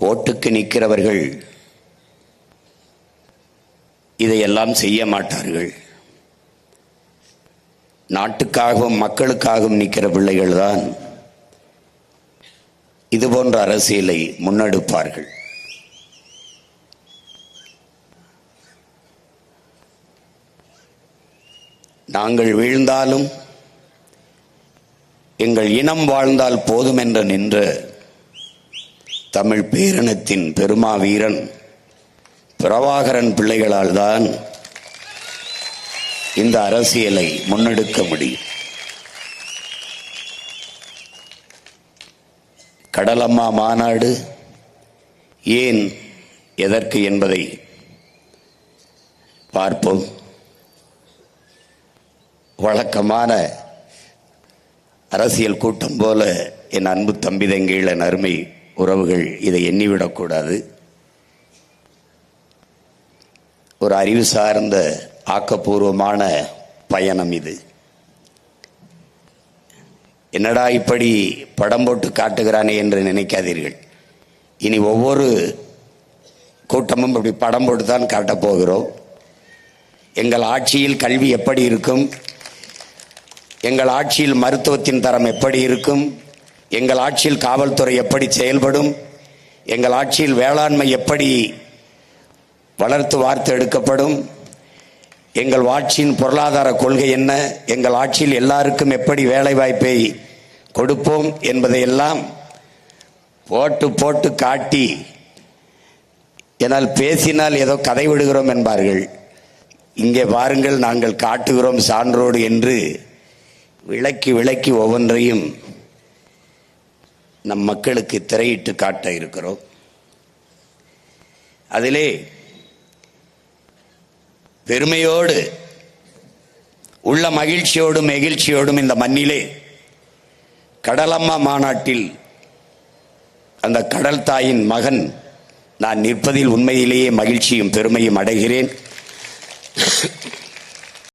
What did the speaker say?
ஓட்டுக்கு நிற்கிறவர்கள் இதையெல்லாம் செய்ய மாட்டார்கள். நாட்டுக்காகவும் மக்களுக்காகவும் நிற்கிற பிள்ளைகள் தான் இது போன்ற அரசியலை முன்னெடுப்பார்கள். நாங்கள் வீழ்ந்தாலும் எங்கள் இனம் வாழ்ந்தால் போதும் என்று நின்ற தமிழ் பேரினத்தின் பெருமாவீரன் பிரபாகரன் பிள்ளைகளால் தான் இந்த அரசியலை முன்னெடுக்க முடியும். கடலம்மா மாநாடு ஏன் எதற்கு என்பதை பார்ப்போம். வழக்கமான அரசியல் கூட்டம் போல என் அன்பு தம்பி தங்கைகள், என் அருமை உறவுகள் இதை எண்ணிவிடக்கூடாது. ஒரு அறிவு சார்ந்த ஆக்கப்பூர்வமான பயணம் இது. என்னடா இப்படி படம் போட்டு காட்டுகிறானே என்று நினைக்காதீர்கள். இனி ஒவ்வொரு கூட்டமும் இப்படி படம் போட்டு தான் காட்டப் போகிறோம். எங்கள் ஆட்சியில் கல்வி எப்படி இருக்கும், எங்கள் ஆட்சியில் மருத்துவத்தின் தரம் எப்படி இருக்கும், எங்கள் ஆட்சியில் காவல்துறை எப்படி செயல்படும், எங்கள் ஆட்சியில் வேளாண்மை எப்படி வளர்த்து வார்த்து எடுக்கப்படும், எங்கள் ஆட்சியின் பொருளாதார கொள்கை என்ன, எங்கள் ஆட்சியில் எல்லாருக்கும் எப்படி வேலை வாய்ப்பை கொடுப்போம் என்பதையெல்லாம் போட்டு போட்டு காட்டி, என்னால் பேசினால் ஏதோ கதை விடுகிறோம் என்பார்கள். இங்கே பாருங்கள், நாங்கள் காட்டுகிறோம் சான்றோடு என்று விளக்கி விளக்கி ஒவ்வொன்றையும் நம் மக்களுக்கு திரையிட்டு காட்ட இருக்கிறோம். அதிலே பெருமையோடு உள்ள மகிழ்ச்சியோடும் நெகிழ்ச்சியோடும் இந்த மண்ணிலே கடலம்மா மாநாட்டில் அந்த கடல் தாயின் மகன் நான் நிற்பதில் உண்மையிலேயே மகிழ்ச்சியும் பெருமையும் அடைகிறேன்.